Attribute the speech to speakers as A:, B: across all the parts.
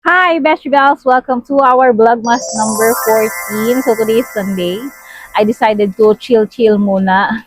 A: Hi, Besh Bells! Welcome to our Vlogmas number 14. So today is Sunday. I decided to chill muna.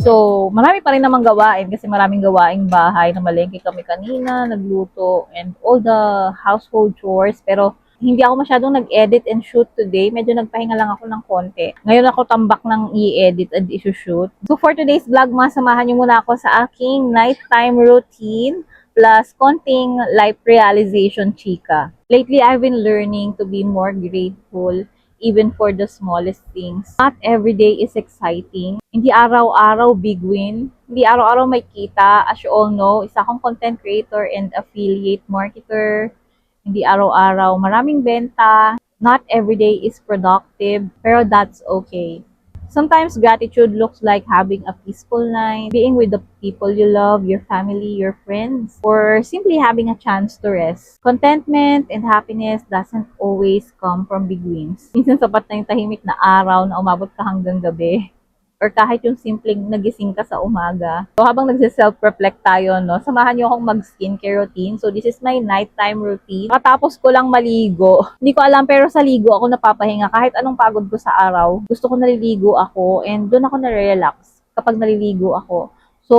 A: So, marami pa rin namang gawain kasi maraming gawaing bahay. Namalengke kami kanina, nagluto, and all the household chores. Pero hindi ako masyadong nag-edit and shoot today. Medyo nagpahinga lang ako ng konti. Ngayon ako tambak ng i-edit and i-shoot. So for today's vlog, masamahan niyo muna ako sa aking nighttime routine plus konting life realization chika. Lately, I've been learning to be more grateful even for the smallest things. Not every day is exciting. Hindi araw-araw big win. Hindi araw-araw may kita. As you all know, isa akong content creator and affiliate marketer. Hindi araw-araw maraming benta. Not every day is productive, pero that's okay. Sometimes gratitude looks like having a peaceful night, being with the people you love, your family, your friends, or simply having a chance to rest. Contentment and happiness doesn't always come from big wins. Minsan sapat na yung tahimik na araw na umabot ka hanggang gabi or kahit yung simpleng nagising ka sa umaga. So habang nagse-self-reflect tayo, no, samahan niyo akong mag-skincare routine. So this is my nighttime routine. Matapos ko lang maligo. Hindi ko alam pero sa ligo ako napapahinga. Kahit anong pagod ko sa araw, gusto ko naliligo ako and doon ako na-relax kapag naliligo ako. So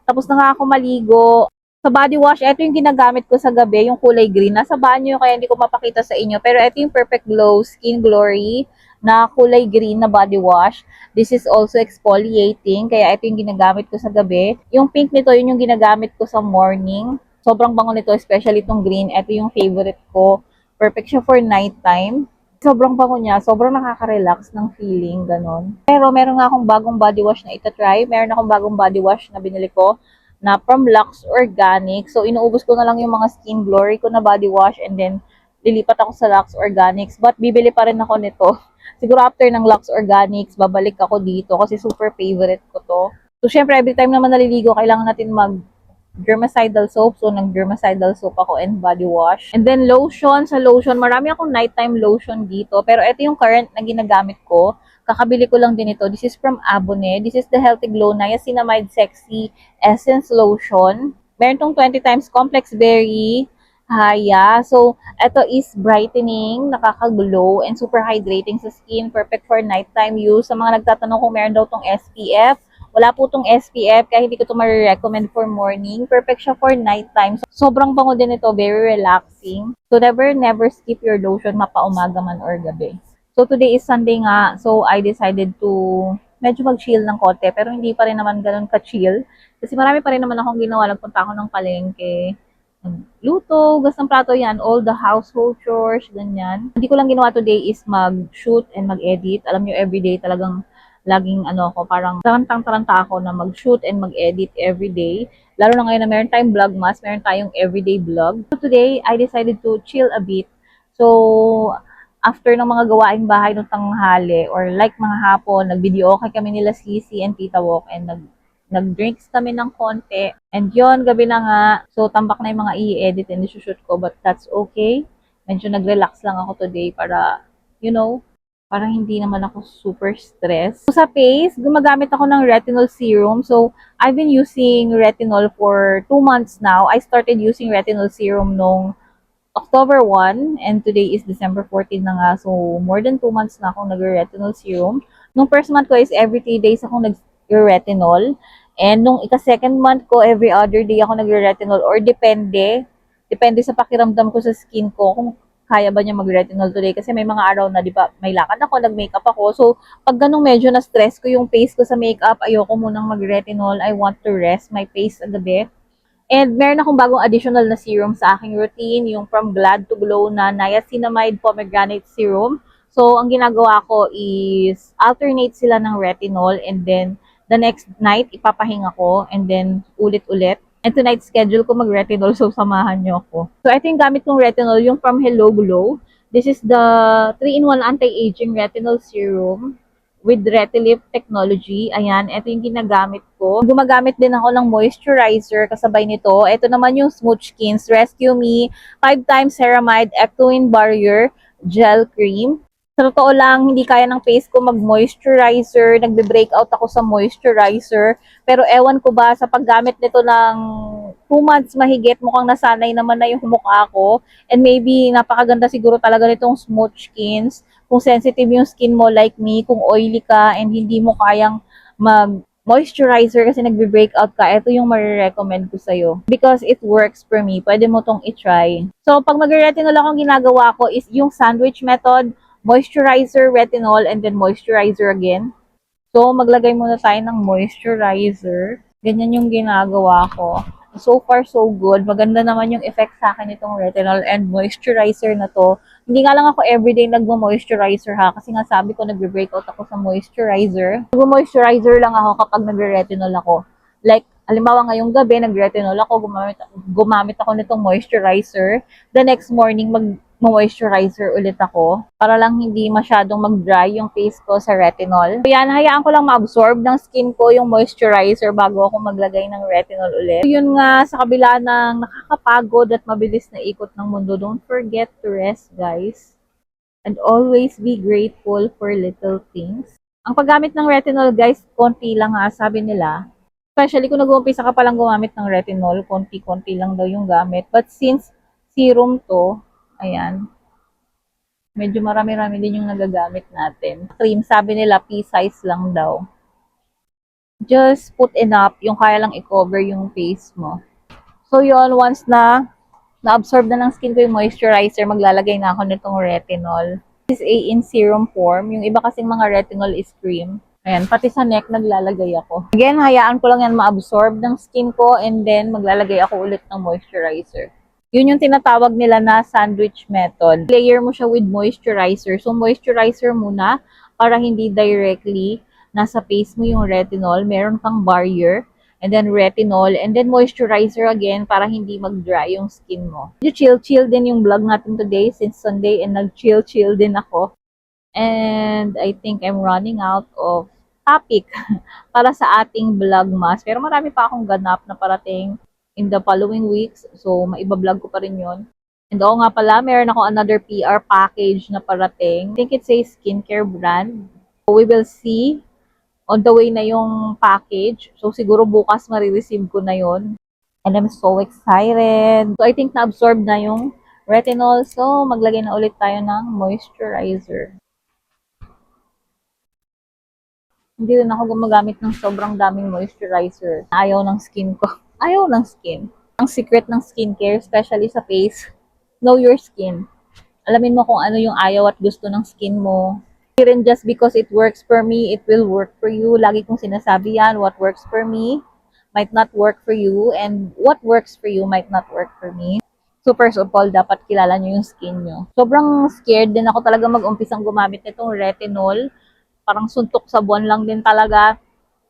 A: tapos na nga ako maligo. Sa body wash, ito yung ginagamit ko sa gabi, yung kulay green. Nasa banyo kaya hindi ko mapakita sa inyo. Pero ito yung Perfect Glow Skin Glory na kulay green na body wash. This is also exfoliating, kaya ito yung ginagamit ko sa gabi. Yung pink nito, yun yung ginagamit ko sa morning. Sobrang bango nito, especially itong green. Ito yung favorite ko. Perfect siya for nighttime. Sobrang bango niya, sobrang nakaka-relax ng feeling, ganon. Pero meron nga akong bagong body wash na ita-try. Meron akong bagong body wash na binili ko na from Lux Organic. So, inuubos ko na lang yung mga Skin Glory ko na body wash and then lilipat ako sa Lux Organics. But bibili pa rin ako nito. Siguro after ng Lux Organics, babalik ako dito kasi super favorite ko to. So, syempre, every time naman naliligo, kailangan natin dermacidal soap. So, nag-dermacidal soap ako and body wash. And then, lotion. Sa lotion, marami akong nighttime lotion dito. Pero ito yung current na ginagamit ko. Kakabili ko lang din ito. This is from Abone. This is the Healthy Glow Niacinamide Sexy Essence Lotion. Meron tong 20 times complex berry, haya. So, ito is brightening, nakaka-glow, and super hydrating sa skin. Perfect for nighttime use. Sa mga nagtatanong kung meron daw tong SPF, wala po tong SPF, kaya hindi ko ito ma-recommend for morning. Perfect siya for nighttime. So, sobrang bango din ito, very relaxing. So, never skip your lotion, mapaumaga man or gabi. So, today is Sunday nga. So, I decided to medyo mag-chill ng konti. Pero hindi pa rin naman ganun ka-chill. Kasi marami pa rin naman akong ginawa. Nagpunta ako ng palengke. Luto, gas ng plato yan. All the household chores, ganyan. Hindi ko lang ginawa today is mag-shoot and mag-edit. Alam nyo, everyday talagang laging ako, parang tarantang-taranta ako na mag-shoot and mag-edit everyday. Lalo na ngayon na meron tayong vlogmas, meron tayong everyday vlog. So, today, I decided to chill a bit. So, after ng mga gawaing bahay ng tanghali or like mga hapon, nag-video okay kami nila Sisi and Tita Wok and nag-drinks kami ng konti. And yon gabi na nga. So, tambak na yung mga i-edit and i-shoot ko but that's okay. Medyo nag-relax lang ako today para, parang hindi naman ako super stressed. So, sa face, gumagamit ako ng retinol serum. So, I've been using retinol for 2 months now. I started using retinol serum nung October 1 and today is December 14 na nga. So, more than 2 months na akong nag-retinol serum. Nung first month ko is every 3 days ako nag-retinol. And nung ika-second month ko, every other day ako nag-retinol or depende. Depende sa pakiramdam ko sa skin ko kung kaya ba niya mag-retinol today. Kasi may mga araw na, di ba, may lakad ako, nag-makeup ako. So, pag ganung medyo na-stress ko yung face ko sa makeup, ayoko munang mag-retinol. I want to rest my face a gabi. And meron akong bagong additional na serum sa aking routine, yung from Glad to Glow na Niacinamide Pomegranate Serum. So, ang ginagawa ko is alternate sila ng retinol and then the next night ipapahinga ko and then ulit-ulit. And tonight schedule ko mag-retinol so samahan nyo ako. So, ito yung gamit kong retinol, yung from Hello Glow. This is the 3-in-1 Anti-Aging Retinol Serum with Retilip technology. Ayan, ito yung ginagamit ko. Gumagamit din ako ng moisturizer kasabay nito. Ito naman yung Smooth Skins Rescue Me 5 times Ceramide Ectoin Barrier Gel Cream. Sa totoo lang, hindi kaya ng face ko mag-moisturizer. Nagbe-breakout ako sa moisturizer. Pero ewan ko ba, sa paggamit nito ng 2 months mahigit, mukhang nasanay naman na yung mukha ko. And maybe, napakaganda siguro talaga nitong smooth skins. Kung sensitive yung skin mo like me, kung oily ka, and hindi mo kayang mag-moisturizer kasi nagbe-breakout ka, ito yung marirecommend ko sa'yo. Because it works for me. Pwede mo tong i-try. So, pag mag-retinol akong ginagawa ko is yung sandwich method, moisturizer, retinol, and then moisturizer again. So, maglagay muna tayo ng moisturizer. Ganyan yung ginagawa ko. So far, so good. Maganda naman yung effect sa akin itong retinol and moisturizer na to. Hindi nga lang ako everyday nagmo-moisturizer ha. Kasi nga sabi ko, nagbe-breakout ako sa moisturizer. Nagmo-moisturizer lang ako kapag nagre-retinol ako. Like, halimbawa ngayong gabi, nag-retinol ako, gumamit ako nitong moisturizer. The next morning, moisturizer ulit ako para lang hindi masyadong mag-dry yung face ko sa retinol. So yan, hayaan ko lang ma-absorb ng skin ko yung moisturizer bago ako maglagay ng retinol ulit. So yun nga, sa kabila ng nakakapagod at mabilis na ikot ng mundo, don't forget to rest, guys. And always be grateful for little things. Ang paggamit ng retinol, guys, konti lang nga, sabi nila. Especially kung nag-uumpisa ka palang gumamit ng retinol, konti-konti lang daw yung gamit. But since serum to, ayan. Medyo marami-rami din yung nagagamit natin. Cream, sabi nila, pea-size lang daw. Just put enough, yung kaya lang i-cover yung face mo. So yun, once na na-absorb na ng skin ko yung moisturizer, maglalagay na ako nitong retinol. This is in serum form. Yung iba kasing mga retinol is cream. Ayan, pati sa neck naglalagay ako. Again, hayaan ko lang yan ma-absorb ng skin ko and then maglalagay ako ulit ng moisturizer. Yun yung tinatawag nila na sandwich method. Layer mo siya with moisturizer. So, moisturizer muna para hindi directly nasa face mo yung retinol. Meron kang barrier. And then retinol. And then moisturizer again para hindi mag-dry yung skin mo. Chill-chill din yung vlog natin today since Sunday and nag-chill-chill din ako. And I think I'm running out of topic para sa ating vlogmas. Pero marami pa akong ganap na parating in the following weeks. So, maiba-vlog ko pa rin yon. And oo nga pala, meron ako another PR package na parating. I think it's a skincare brand. So, we will see on the way na yung package. So, siguro bukas marireceive ko na yon. And I'm so excited. So, I think na-absorb na yung retinol. So, maglagay na ulit tayo ng moisturizer. Hindi rin ako gumagamit ng sobrang daming moisturizer. Ayaw ng skin ko. Ayaw ng skin. Ang secret ng skincare, especially sa face, know your skin. Alamin mo kung ano yung ayaw at gusto ng skin mo. Hindi rin just because it works for me, it will work for you. Lagi kong sinasabi yan, what works for me might not work for you, and what works for you might not work for me. So first of all, dapat kilala nyo yung skin nyo. Sobrang scared din ako talaga mag-umpisang gumamit nitong retinol. Parang suntok sa buwan lang din talaga.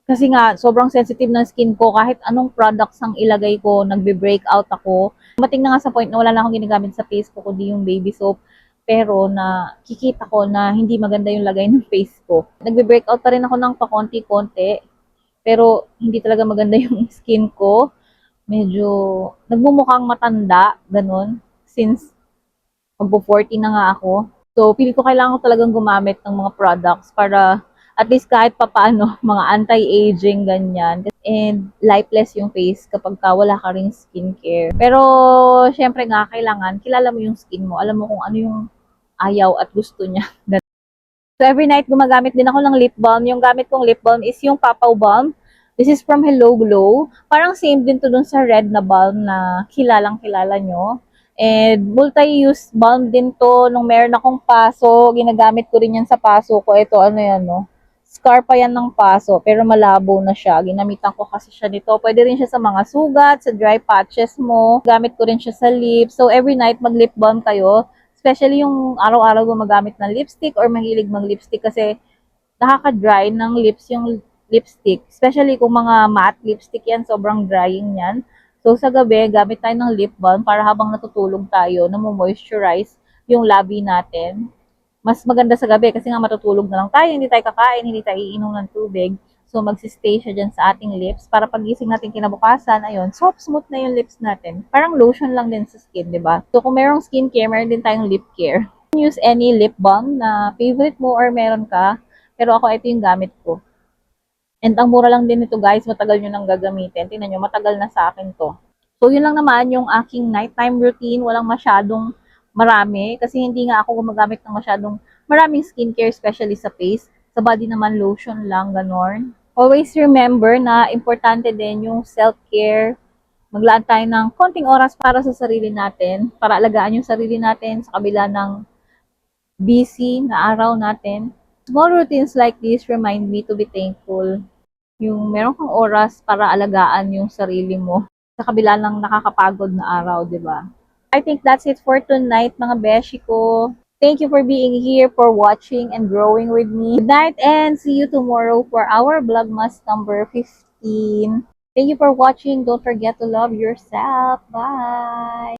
A: Kasi nga, sobrang sensitive ng skin ko. Kahit anong products ang ilagay ko, nagbe-breakout ako. Mating na nga sa point na wala na akong ginagamit sa face ko, kundi yung baby soap. Pero kikita ko na hindi maganda yung lagay ng face ko. Nagbe-breakout pa rin ako ng pakonti-konti. Pero hindi talaga maganda yung skin ko. Medyo nagmumukhang matanda, ganun. Since magpo-40 na nga ako. So, pili ko kailangan ko talagang gumamit ng mga products para at least kahit papaano, mga anti-aging, ganyan. And lifeless yung face kapag wala ka ring skincare. Pero, syempre nga, kailangan, kilala mo yung skin mo. Alam mo kung ano yung ayaw at gusto niya. So, every night, gumagamit din ako ng lip balm. Yung gamit kong lip balm is yung Papaw Balm. This is from Hello Glow. Parang same din to dun sa red na balm na kilalang-kilala nyo. And multi-use balm din to. Nung meron akong paso, ginagamit ko rin yan sa paso ko. Ito, ano yan, no? Scar pa yan ng paso, pero malabo na siya. Ginamitan ko kasi siya nito. Pwede rin siya sa mga sugat, sa dry patches mo. Gamit ko rin siya sa lips. So, every night mag-lip balm kayo. Especially yung araw-araw gumagamit ng lipstick or mahilig mag-lipstick kasi nakaka-dry ng lips yung lipstick. Especially kung mga matte lipstick yan, sobrang drying yan. So, sa gabi, gamit tayo ng lip balm para habang natutulog tayo, moisturize yung labi natin. Mas maganda sa gabi kasi nga matutulog na lang tayo, hindi tayo kakain, hindi tayo iinom ng tubig. So, magsistay siya dyan sa ating lips para pagising natin kinabukasan, ayun, soft smooth na yung lips natin. Parang lotion lang din sa skin, di ba? So, kung merong skincare, meron din tayong lip care. Use any lip balm na favorite mo or meron ka. Pero ako, ito yung gamit ko. And ang mura lang din nito guys, matagal nyo nang gagamitin. Tingnan nyo, matagal na sa akin to. So, yun lang naman yung aking nighttime routine. Walang masyadong marami. Kasi hindi nga ako gumagamit ng masyadong maraming skincare, especially sa face. Sa body naman, lotion lang, ganon. Always remember na importante din yung self-care. Maglaan tayo ng konting oras para sa sarili natin, para alagaan yung sarili natin sa kabila ng busy na araw natin. Small routines like this remind me to be thankful. Yung meron kang oras para alagaan yung sarili mo sa kabila ng nakakapagod na araw, di ba? I think that's it for tonight, mga beshi ko. Thank you for being here, for watching and growing with me. Good night and see you tomorrow for our Vlogmas number 15. Thank you for watching. Don't forget to love yourself. Bye!